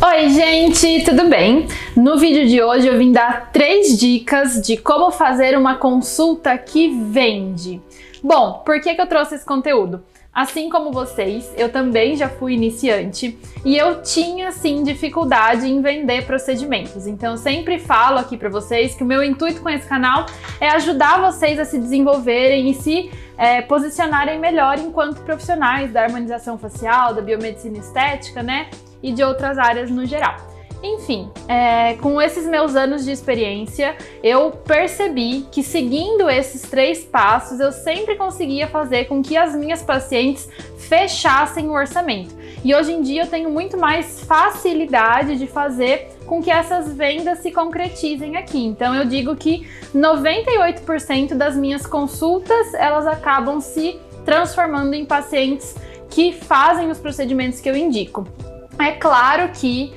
Oi gente, tudo bem? No vídeo de hoje eu vim dar 3 dicas de como fazer uma consulta que vende. Bom, por que eu trouxe esse conteúdo? Assim como vocês, eu também já fui iniciante e eu tinha sim dificuldade em vender procedimentos. Então eu sempre falo aqui para vocês que o meu intuito com esse canal é ajudar vocês a se desenvolverem e se posicionarem melhor enquanto profissionais da harmonização facial, da biomedicina estética, né? E de outras áreas no geral. Enfim, com esses meus anos de experiência, eu percebi que seguindo esses 3 passos, eu sempre conseguia fazer com que as minhas pacientes fechassem o orçamento. E hoje em dia eu tenho muito mais facilidade de fazer com que essas vendas se concretizem aqui. Então eu digo que 98% das minhas consultas, elas acabam se transformando em pacientes que fazem os procedimentos que eu indico. É claro que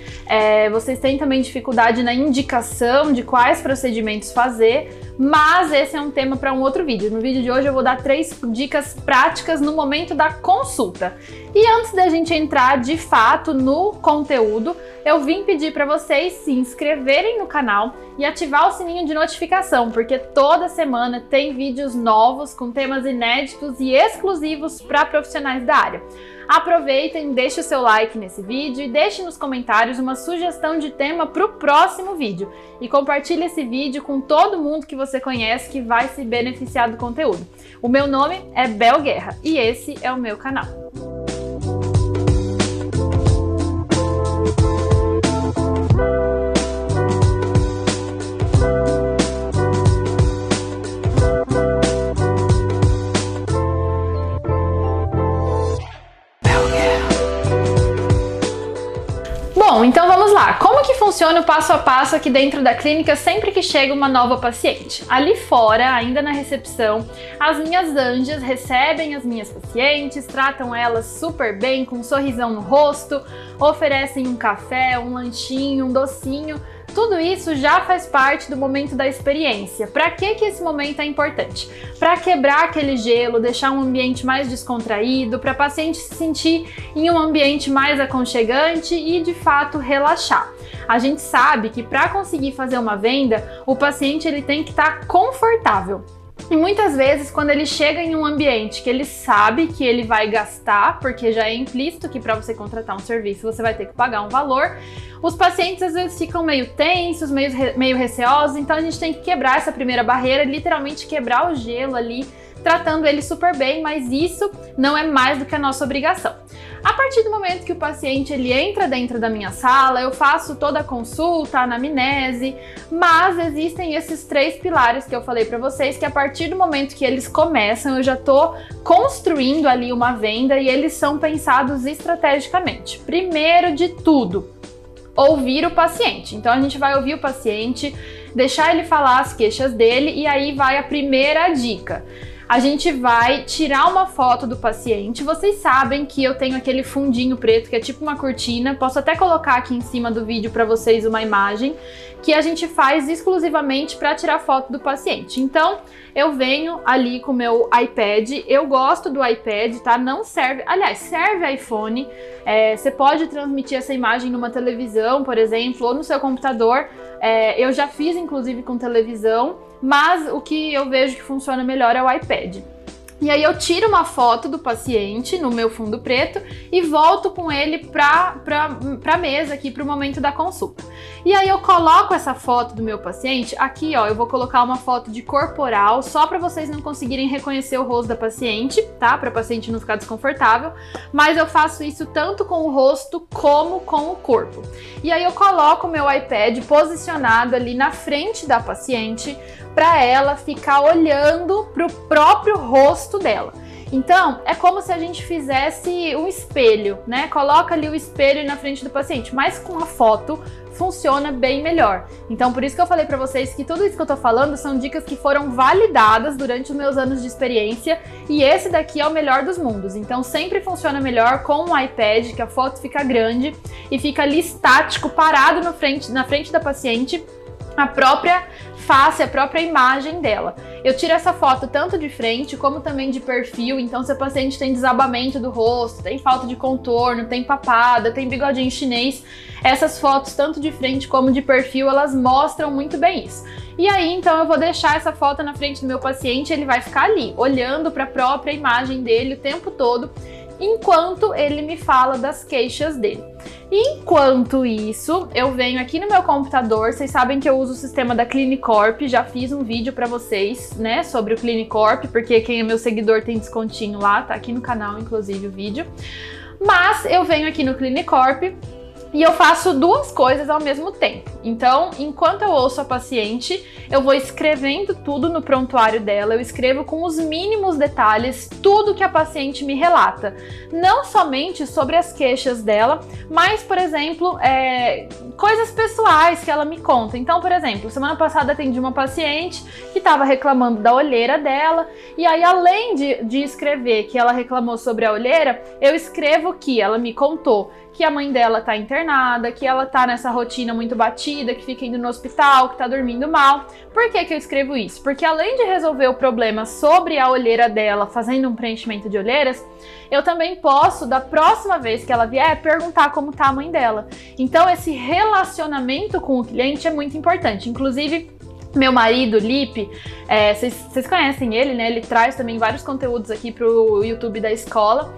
vocês têm também dificuldade na indicação de quais procedimentos fazer, mas esse é um tema para um outro vídeo. No vídeo de hoje eu vou dar 3 dicas práticas no momento da consulta. E antes da gente entrar de fato no conteúdo, eu vim pedir para vocês se inscreverem no canal e ativar o sininho de notificação, porque toda semana tem vídeos novos com temas inéditos e exclusivos para profissionais da área. Aproveitem, deixe o seu like nesse vídeo e deixe nos comentários uma sugestão de tema para o próximo vídeo. E compartilhe esse vídeo com todo mundo que você conhece que vai se beneficiar do conteúdo. O meu nome é Bel Guerra e esse é o meu canal. Bom, então vamos lá. Como que funciona o passo a passo aqui dentro da clínica sempre que chega uma nova paciente? Ali fora, ainda na recepção, as minhas anjas recebem as minhas pacientes, tratam elas super bem, com um sorrisão no rosto, oferecem um café, um lanchinho, um docinho. Tudo isso já faz parte do momento da experiência. Para que esse momento é importante? Para quebrar aquele gelo, deixar um ambiente mais descontraído, para a paciente se sentir em um ambiente mais aconchegante e de fato relaxar. A gente sabe que para conseguir fazer uma venda, o paciente ele tem que estar confortável. E muitas vezes, quando ele chega em um ambiente que ele sabe que ele vai gastar, porque já é implícito que para você contratar um serviço você vai ter que pagar um valor, os pacientes às vezes ficam meio tensos, meio receosos, então a gente tem que quebrar essa primeira barreira, literalmente quebrar o gelo ali, tratando ele super bem, mas isso não é mais do que a nossa obrigação. A partir do momento que o paciente ele entra dentro da minha sala, eu faço toda a consulta, a anamnese, mas existem esses 3 pilares que eu falei para vocês, que a partir do momento que eles começam, eu já tô construindo ali uma venda e eles são pensados estrategicamente. Primeiro de tudo, ouvir o paciente. Então a gente vai ouvir o paciente, deixar ele falar as queixas dele e aí vai a primeira dica. A gente vai tirar uma foto do paciente. Vocês sabem que eu tenho aquele fundinho preto que é tipo uma cortina. Posso até colocar aqui em cima do vídeo para vocês uma imagem que a gente faz exclusivamente para tirar foto do paciente. Então, eu venho ali com o meu iPad. Eu gosto do iPad, tá? Não serve... Aliás, serve iPhone. Você pode transmitir essa imagem numa televisão, por exemplo, ou no seu computador. Eu já fiz, inclusive, com televisão. Mas o que eu vejo que funciona melhor é o iPad. E aí eu tiro uma foto do paciente no meu fundo preto e volto com ele pra mesa aqui, pro momento da consulta. E aí eu coloco essa foto do meu paciente, aqui ó, eu vou colocar uma foto de corporal, só para vocês não conseguirem reconhecer o rosto da paciente, tá? Pra paciente não ficar desconfortável, mas eu faço isso tanto com o rosto como com o corpo. E aí eu coloco o meu iPad posicionado ali na frente da paciente, para ela ficar olhando para o próprio rosto dela. Então, é como se a gente fizesse um espelho, né? Coloca ali o espelho na frente do paciente, mas com a foto funciona bem melhor. Então, por isso que eu falei para vocês que tudo isso que eu tô falando são dicas que foram validadas durante os meus anos de experiência e esse daqui é o melhor dos mundos. Então, sempre funciona melhor com um iPad, que a foto fica grande e fica ali estático, parado na frente da paciente, a própria face, a própria imagem dela. Eu tiro essa foto tanto de frente como também de perfil, então se a paciente tem desabamento do rosto, tem falta de contorno, tem papada, tem bigodinho chinês, Essas fotos, tanto de frente como de perfil, elas mostram muito bem isso. E aí, então, eu vou deixar essa foto na frente do meu paciente, ele vai ficar ali, olhando para a própria imagem dele o tempo todo, enquanto ele me fala das queixas dele. Enquanto isso, eu venho aqui no meu computador, vocês sabem que eu uso o sistema da Clinicorp, já fiz um vídeo pra vocês, né, sobre o Clinicorp, porque quem é meu seguidor tem descontinho lá, tá aqui no canal, inclusive, o vídeo. Mas eu venho aqui no Clinicorp e eu faço duas coisas ao mesmo tempo. Então, enquanto eu ouço a paciente, eu vou escrevendo tudo no prontuário dela, eu escrevo com os mínimos detalhes tudo que a paciente me relata. Não somente sobre as queixas dela, mas, por exemplo, coisas pessoais que ela me conta. Então, por exemplo, semana passada atendi uma paciente que estava reclamando da olheira dela, e aí, além de escrever que ela reclamou sobre a olheira, eu escrevo que ela me contou que a mãe dela tá internada, que ela tá nessa rotina muito batida, que fica indo no hospital, que tá dormindo mal. Por que eu escrevo isso? Porque além de resolver o problema sobre a olheira dela, fazendo um preenchimento de olheiras, eu também posso, da próxima vez que ela vier, perguntar como tá a mãe dela. Então, esse relacionamento com o cliente é muito importante. Inclusive, meu marido, Lipe, vocês conhecem ele, né? Ele traz também vários conteúdos aqui pro YouTube da escola.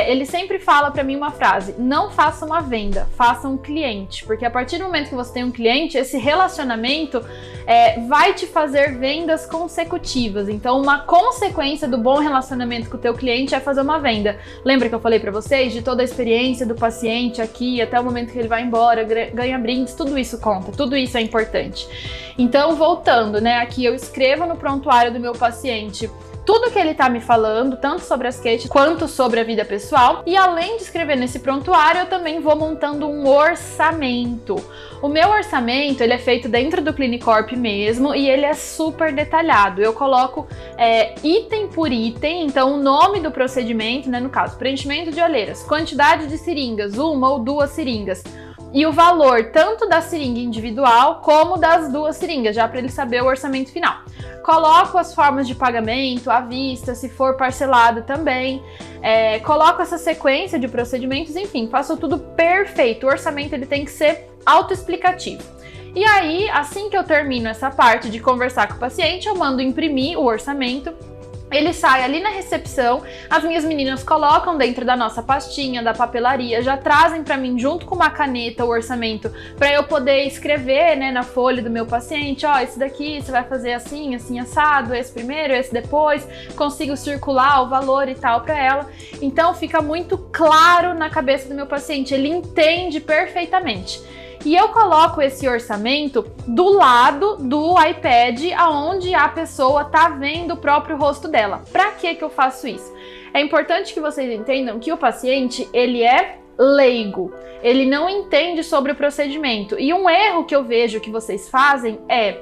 Ele sempre fala pra mim uma frase: não faça uma venda, faça um cliente. Porque a partir do momento que você tem um cliente, esse relacionamento vai te fazer vendas consecutivas. Então, uma consequência do bom relacionamento com o teu cliente é fazer uma venda. Lembra que eu falei pra vocês de toda a experiência do paciente aqui, até o momento que ele vai embora, ganha brindes, tudo isso conta, tudo isso é importante. Então, voltando, né, aqui eu escrevo no prontuário do meu paciente tudo que ele tá me falando, tanto sobre as queixas quanto sobre a vida pessoal. E além de escrever nesse prontuário, eu também vou montando um orçamento. O meu orçamento, ele é feito dentro do Clinicorp mesmo e ele é super detalhado. Eu coloco item por item, então o nome do procedimento, né, no caso, preenchimento de olheiras, quantidade de seringas, 1 ou 2 seringas, e o valor tanto da seringa individual como das 2 seringas, já para ele saber o orçamento final. Coloco as formas de pagamento, à vista, se for parcelado também. Coloco essa sequência de procedimentos, enfim, faço tudo perfeito. O orçamento ele tem que ser autoexplicativo. E aí, assim que eu termino essa parte de conversar com o paciente, eu mando imprimir o orçamento. Ele sai ali na recepção, as minhas meninas colocam dentro da nossa pastinha, da papelaria, já trazem para mim junto com uma caneta o orçamento para eu poder escrever, né, na folha do meu paciente, ó, esse daqui você vai fazer assim, assim assado, esse primeiro, esse depois, consigo circular o valor e tal para ela. Então fica muito claro na cabeça do meu paciente, ele entende perfeitamente. E eu coloco esse orçamento do lado do iPad, aonde a pessoa tá vendo o próprio rosto dela. Pra que eu faço isso? É importante que vocês entendam que o paciente, ele é leigo. Ele não entende sobre o procedimento. E um erro que eu vejo que vocês fazem é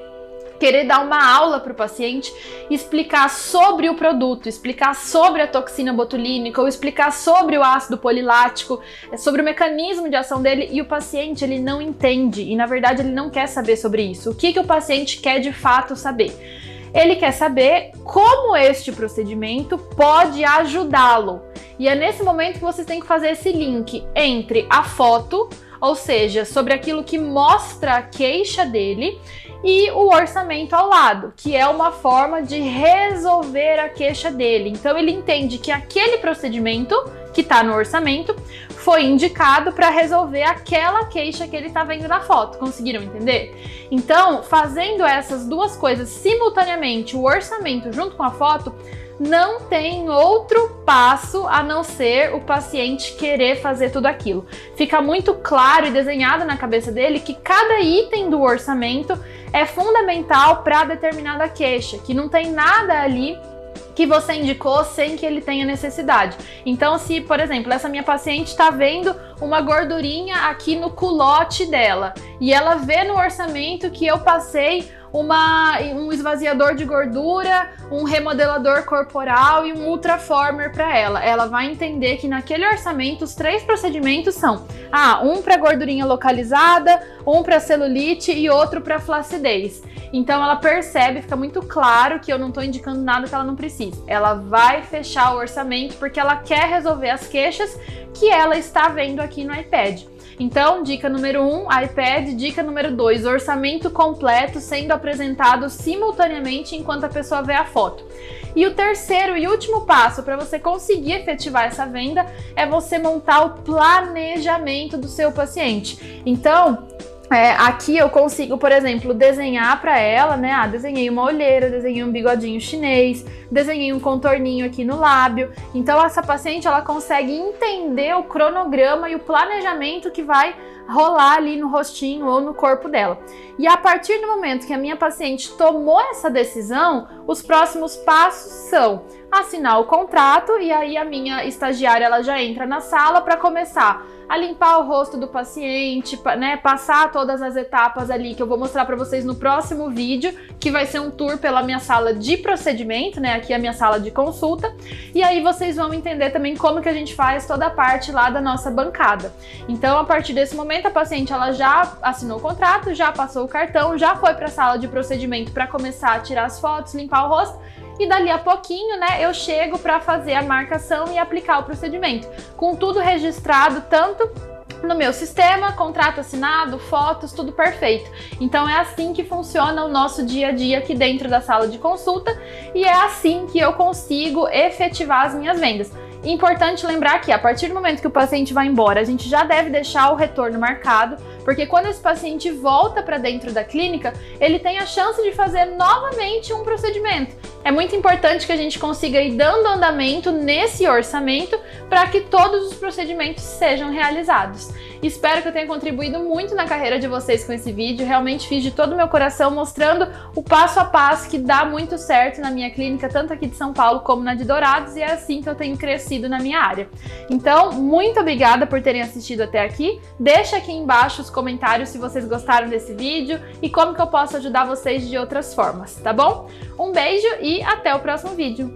querer dar uma aula para o paciente, explicar sobre o produto, explicar sobre a toxina botulínica ou explicar sobre o ácido polilático, sobre o mecanismo de ação dele, e o paciente ele não entende e na verdade ele não quer saber sobre isso. O que o paciente quer de fato saber? Ele quer saber como este procedimento pode ajudá-lo. E é nesse momento que vocês têm que fazer esse link entre a foto, ou seja, sobre aquilo que mostra a queixa dele, e o orçamento ao lado, que é uma forma de resolver a queixa dele. Então ele entende que aquele procedimento que está no orçamento foi indicado para resolver aquela queixa que ele está vendo na foto. Conseguiram entender? Então, fazendo essas duas coisas simultaneamente, o orçamento junto com a foto, não tem outro passo a não ser o paciente querer fazer tudo aquilo. Fica muito claro e desenhado na cabeça dele que cada item do orçamento é fundamental para determinada queixa, que não tem nada ali que você indicou sem que ele tenha necessidade. Então, se, por exemplo, essa minha paciente está vendo uma gordurinha aqui no culote dela e ela vê no orçamento que eu passei um esvaziador de gordura, um remodelador corporal e um ultraformer para ela. Ela vai entender que naquele orçamento os 3 procedimentos são um para gordurinha localizada, um para celulite e outro para flacidez. Então ela percebe, fica muito claro que eu não estou indicando nada que ela não precisa. Ela vai fechar o orçamento porque ela quer resolver as queixas que ela está vendo aqui no iPad. Então, dica número 1, iPad. Dica número 2, orçamento completo sendo apresentado simultaneamente enquanto a pessoa vê a foto. E o terceiro e último passo para você conseguir efetivar essa venda é você montar o planejamento do seu paciente. Então, aqui eu consigo, por exemplo, desenhar para ela, né? Desenhei uma olheira, desenhei um bigodinho chinês, desenhei um contorninho aqui no lábio. Então, essa paciente, ela consegue entender o cronograma e o planejamento que vai rolar ali no rostinho ou no corpo dela. E a partir do momento que a minha paciente tomou essa decisão, os próximos passos são assinar o contrato, e aí a minha estagiária ela já entra na sala para começar a limpar o rosto do paciente, né, passar todas as etapas ali que eu vou mostrar para vocês no próximo vídeo, que vai ser um tour pela minha sala de procedimento, né, aqui é a minha sala de consulta, e aí vocês vão entender também como que a gente faz toda a parte lá da nossa bancada. Então, a partir desse momento, a paciente ela já assinou o contrato, já passou o cartão, já foi para a sala de procedimento para começar a tirar as fotos, limpar o rosto, e dali a pouquinho, né, eu chego para fazer a marcação e aplicar o procedimento, com tudo registrado, tanto no meu sistema, contrato assinado, fotos, tudo perfeito. Então é assim que funciona o nosso dia a dia aqui dentro da sala de consulta, e é assim que eu consigo efetivar as minhas vendas. Importante lembrar que a partir do momento que o paciente vai embora, a gente já deve deixar o retorno marcado, porque quando esse paciente volta para dentro da clínica, ele tem a chance de fazer novamente um procedimento. É muito importante que a gente consiga ir dando andamento nesse orçamento para que todos os procedimentos sejam realizados. Espero que eu tenha contribuído muito na carreira de vocês com esse vídeo. Realmente fiz de todo o meu coração, mostrando o passo a passo que dá muito certo na minha clínica, tanto aqui de São Paulo como na de Dourados, e é assim que eu tenho crescido na minha área. Então, muito obrigada por terem assistido até aqui. Deixa aqui embaixo os comentários se vocês gostaram desse vídeo e como que eu posso ajudar vocês de outras formas, tá bom? Um beijo e até o próximo vídeo.